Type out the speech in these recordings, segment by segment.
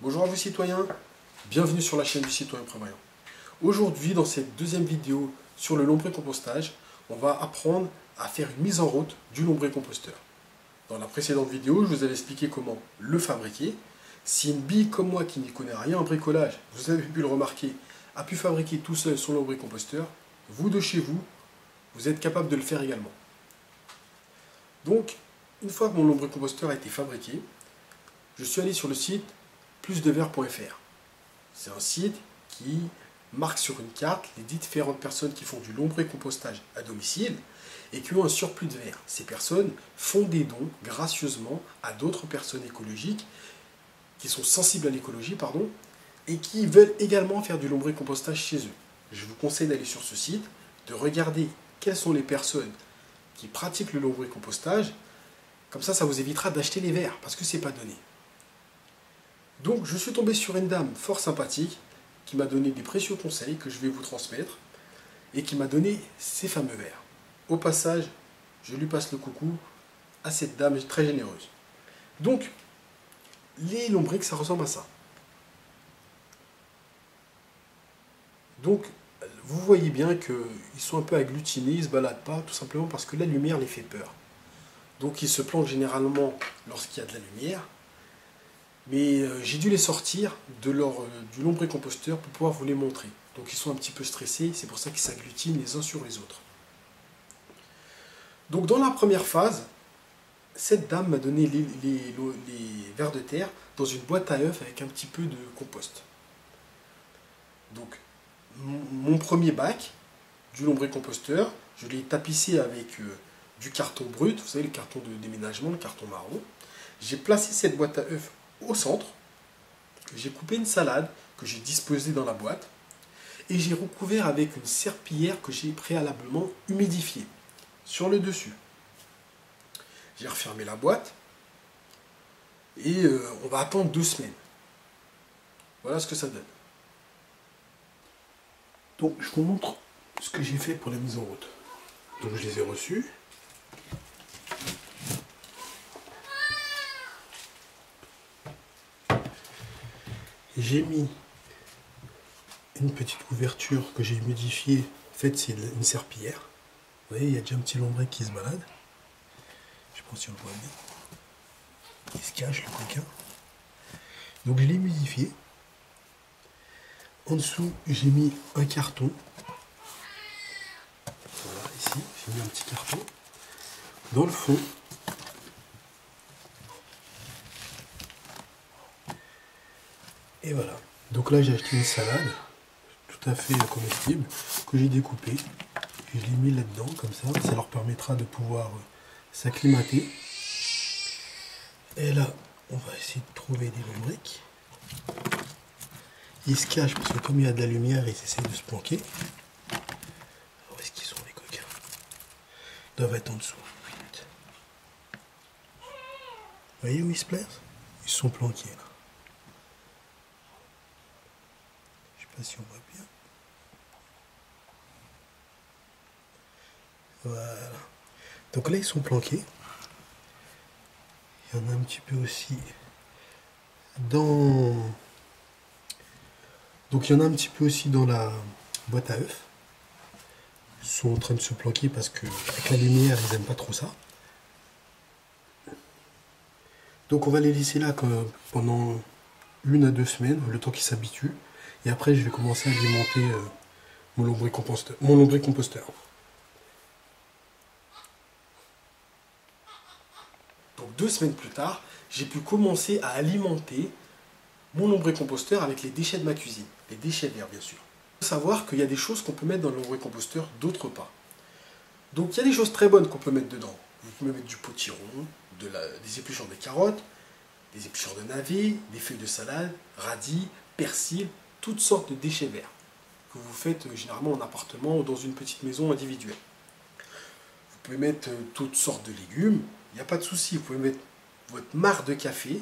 Bonjour à vous citoyens, bienvenue sur la chaîne du citoyen prévoyant. Aujourd'hui, dans cette deuxième vidéo sur le lombricompostage, on va apprendre à faire une mise en route du lombricomposteur. Dans la précédente vidéo, je vous avais expliqué comment le fabriquer. Si une bille comme moi qui n'y connaît rien en bricolage, vous avez pu le remarquer, a pu fabriquer tout seul son lombricomposteur, vous de chez vous, vous êtes capable de le faire également. Donc, une fois que mon lombricomposteur a été fabriqué, je suis allé sur le site plusdeverre.fr. C'est un site qui marque sur une carte les différentes personnes qui font du lombricompostage à domicile et qui ont un surplus de verre. Ces personnes font des dons gracieusement à d'autres personnes écologiques qui sont sensibles à l'écologie, et qui veulent également faire du lombricompostage chez eux. Je vous conseille d'aller sur ce site, de regarder quelles sont les personnes qui pratiquent le lombricompostage. Comme ça vous évitera d'acheter les verres, parce que c'est pas donné. Donc je suis tombé sur une dame fort sympathique qui m'a donné des précieux conseils que je vais vous transmettre et qui m'a donné ces fameux verres. Au passage, je lui passe le coucou à cette dame très généreuse. Donc, les lombrics, ça ressemble à ça. Donc, vous voyez bien qu'ils sont un peu agglutinés, ils ne se baladent pas, tout simplement parce que la lumière les fait peur. Donc ils se planquent généralement lorsqu'il y a de la lumière. Mais j'ai dû les sortir du lombricomposteur pour pouvoir vous les montrer. Donc ils sont un petit peu stressés, c'est pour ça qu'ils s'agglutinent les uns sur les autres. Donc dans la première phase, cette dame m'a donné les vers de terre dans une boîte à œufs avec un petit peu de compost. Donc mon premier bac du lombricomposteur, je l'ai tapissé avec du carton brut, vous savez le carton de déménagement, le carton marron. J'ai placé cette boîte à œufs au centre, j'ai coupé une salade que j'ai disposée dans la boîte et j'ai recouvert avec une serpillière que j'ai préalablement humidifiée sur le dessus. J'ai refermé la boîte et on va attendre 2 semaines. Voilà ce que ça donne. Donc je vous montre ce que j'ai fait pour la mise en route. Donc je les ai reçus. J'ai mis une petite couverture que j'ai humidifiée. En fait, c'est une serpillière. Vous voyez, il y a déjà un petit lombric qui se balade. Je sais pas si on le voit bien. Il se cache, le coquin. Donc, je l'ai humidifié. En dessous, j'ai mis un carton. Voilà, ici, j'ai mis un petit carton. Dans le fond, et voilà. Donc là, j'ai acheté une salade tout à fait comestible que j'ai découpée. Et je l'ai mis là-dedans, comme ça. Ça leur permettra de pouvoir s'acclimater. Et là, on va essayer de trouver des lombrics. Ils se cachent parce que comme il y a de la lumière, ils essaient de se planquer. Alors, où est-ce qu'ils sont les coquins? Ils doivent être en dessous. Vous voyez où ils se placent? Ils sont planqués là. Je sais pas si on voit bien. Voilà. Donc là, ils sont planqués. Il y en a un petit peu aussi dans... Donc il y en a un petit peu aussi dans la boîte à œufs. Ils sont en train de se planquer parce que avec la lumière, ils n'aiment pas trop ça. Donc on va les laisser là pendant 1 à 2 semaines, le temps qu'ils s'habituent. Et après, je vais commencer à alimenter mon lombricomposteur. Donc 2 semaines plus tard, j'ai pu commencer à alimenter mon lombricomposteur avec les déchets de ma cuisine. Les déchets verts, bien sûr. Il faut savoir qu'il y a des choses qu'on peut mettre dans le lombricomposteur, d'autres pas. Donc il y a des choses très bonnes qu'on peut mettre dedans. Vous pouvez mettre du potiron, des épluchures de carottes, des épluchures de navets, des feuilles de salade, radis, persil, toutes sortes de déchets verts que vous faites généralement en appartement ou dans une petite maison individuelle. Vous pouvez mettre toutes sortes de légumes, il n'y a pas de souci. Vous pouvez mettre votre marc de café,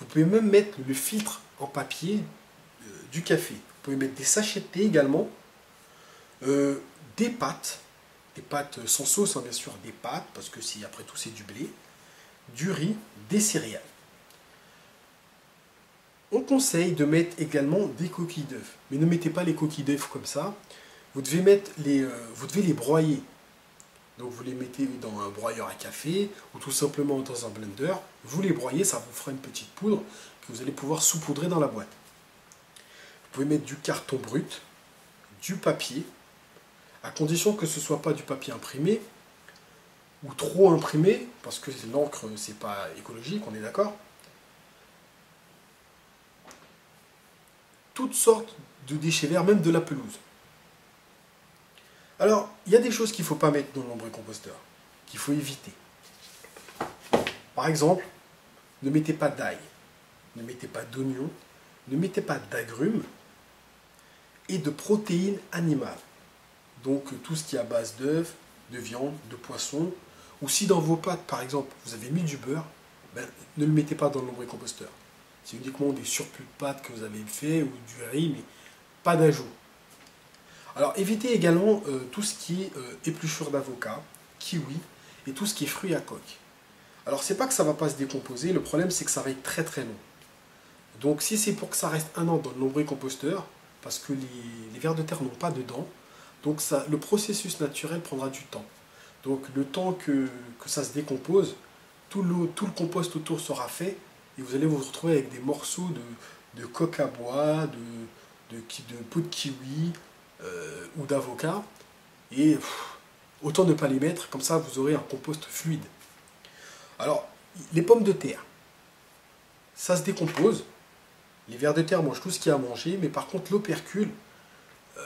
vous pouvez même mettre le filtre en papier du café. Vous pouvez mettre des sachets de thé également, des pâtes sans sauce, bien sûr, des pâtes, parce que après tout c'est du blé, du riz, des céréales. On conseille de mettre également des coquilles d'œufs. Mais ne mettez pas les coquilles d'œufs comme ça. Vous devez les broyer. Donc vous les mettez dans un broyeur à café ou tout simplement dans un blender. Vous les broyez, ça vous fera une petite poudre que vous allez pouvoir saupoudrer dans la boîte. Vous pouvez mettre du carton brut, du papier, à condition que ce ne soit pas du papier imprimé ou trop imprimé, parce que l'encre c'est pas écologique, on est d'accord. Toutes sortes de déchets verts, même de la pelouse. Alors, il y a des choses qu'il ne faut pas mettre dans le lombricomposteur, qu'il faut éviter. Par exemple, ne mettez pas d'ail, ne mettez pas d'oignon, ne mettez pas d'agrumes et de protéines animales. Donc tout ce qui est à base d'œufs, de viande, de poisson, ou si dans vos pâtes, par exemple, vous avez mis du beurre, ben, ne le mettez pas dans le lombricomposteur. C'est uniquement des surplus de pâtes que vous avez fait ou du riz, mais pas d'ajout. Alors évitez également tout ce qui est épluchure d'avocat, kiwi et tout ce qui est fruits à coque. Alors c'est pas que ça va pas se décomposer, le problème c'est que ça va être très très long. Donc si c'est pour que ça reste un an dans le lombricomposteur, parce que les vers de terre n'ont pas de dents, donc le processus naturel prendra du temps. Donc le temps que ça se décompose, tout le compost autour sera fait et vous allez vous retrouver avec des morceaux de coque à bois, de peau de kiwi ou d'avocat. Et autant ne pas les mettre, comme ça vous aurez un compost fluide. Alors, les pommes de terre, ça se décompose. Les vers de terre mangent tout ce qu'il y a à manger, mais par contre l'opercule,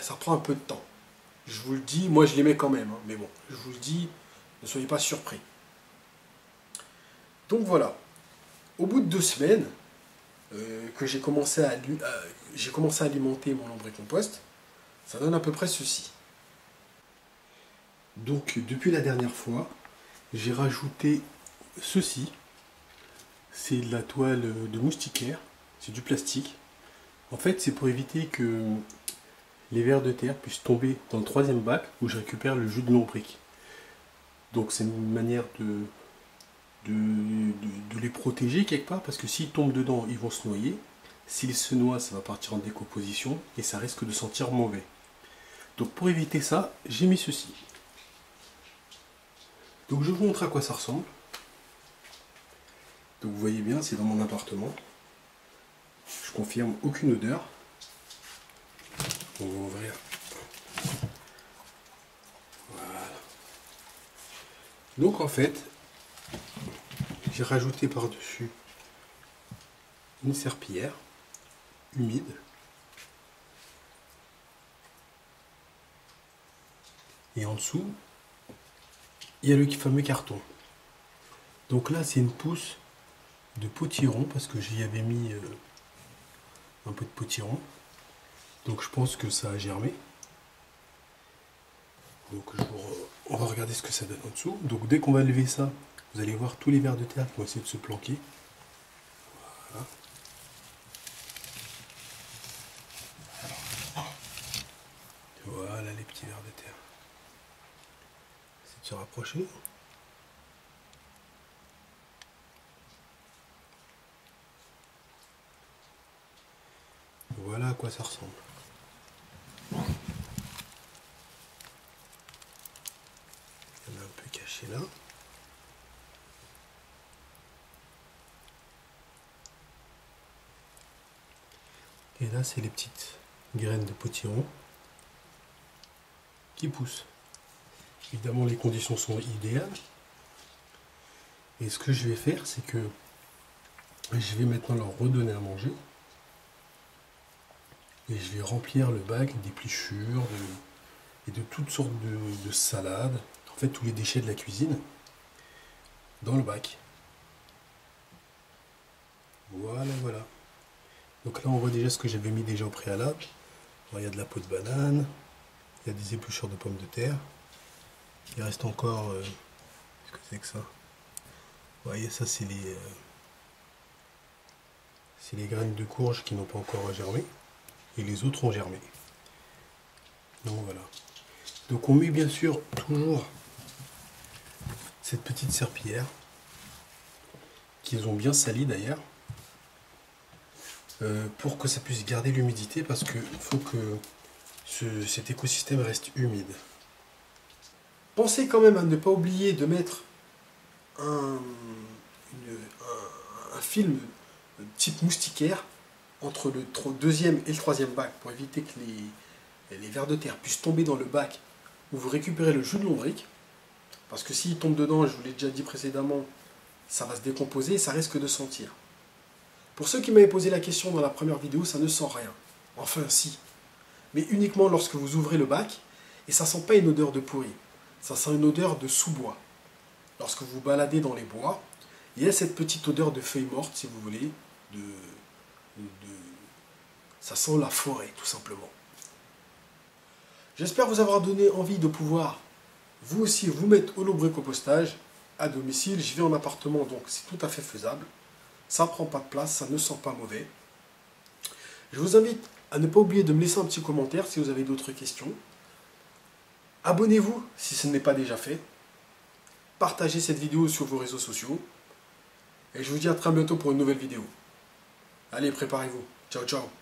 ça prend un peu de temps. Je vous le dis, moi je les mets quand même, hein, mais bon, je vous le dis, ne soyez pas surpris. Donc voilà, au bout de 2 semaines que j'ai commencé à alimenter mon lombricompost, ça donne à peu près ceci. Donc depuis la dernière fois, j'ai rajouté ceci. C'est de la toile de moustiquaire, c'est du plastique. En fait, c'est pour éviter que les vers de terre puissent tomber dans le 3e bac où je récupère le jus de lombric. Donc c'est une manière de les protéger quelque part, parce que s'ils tombent dedans, ils vont se noyer. S'ils se noient, ça va partir en décomposition et ça risque de sentir mauvais. Donc pour éviter ça, j'ai mis ceci. Donc je vous montre à quoi ça ressemble. Donc vous voyez bien, c'est dans mon appartement. Je confirme, aucune odeur. On va ouvrir. Voilà. Donc en fait, j'ai rajouté par-dessus une serpillière humide. Et en dessous, il y a le fameux carton. Donc là, c'est une pousse de potiron, parce que j'y avais mis un peu de potiron. Donc je pense que ça a germé. Donc on va regarder ce que ça donne en dessous. Donc dès qu'on va lever ça, vous allez voir tous les vers de terre qui vont essayer de se planquer. Voilà. Voilà les petits vers de terre. C'est de se rapprocher. Voilà à quoi ça ressemble. Il y en a un peu caché là. Et là, c'est les petites graines de potiron qui poussent. Évidemment, les conditions sont idéales. Et ce que je vais faire, c'est que je vais maintenant leur redonner à manger. Et je vais remplir le bac d'épluchures et de toutes sortes de salades, en fait tous les déchets de la cuisine, dans le bac. Voilà, voilà. Donc là on voit déjà ce que j'avais mis déjà au préalable. Alors, il y a de la peau de banane, il y a des épluchures de pommes de terre. Il reste encore... qu'est-ce que c'est que ça? Vous voyez, ça c'est les graines de courge qui n'ont pas encore germé. Et les autres ont germé. Donc voilà. Donc on met bien sûr toujours cette petite serpillière qu'ils ont bien salie d'ailleurs. pour que ça puisse garder l'humidité, parce qu'il faut que cet écosystème reste humide. Pensez quand même à ne pas oublier de mettre un film type moustiquaire entre le deuxième et le troisième bac pour éviter que les vers de terre puissent tomber dans le bac où vous récupérez le jus de lombric. Parce que s'il tombe dedans, je vous l'ai déjà dit précédemment, ça va se décomposer et ça risque de sentir. Pour ceux qui m'avaient posé la question dans la première vidéo, ça ne sent rien. Enfin si. Mais uniquement lorsque vous ouvrez le bac, et ça ne sent pas une odeur de pourri. Ça sent une odeur de sous-bois. Lorsque vous vous baladez dans les bois, il y a cette petite odeur de feuilles mortes, si vous voulez. Ça sent la forêt, tout simplement. J'espère vous avoir donné envie de pouvoir, vous aussi, vous mettre au lombricompostage à domicile. Je vis en appartement, donc c'est tout à fait faisable. Ça ne prend pas de place, ça ne sent pas mauvais. Je vous invite à ne pas oublier de me laisser un petit commentaire si vous avez d'autres questions. Abonnez-vous si ce n'est pas déjà fait. Partagez cette vidéo sur vos réseaux sociaux. Et je vous dis à très bientôt pour une nouvelle vidéo. Allez, préparez-vous. Ciao, ciao.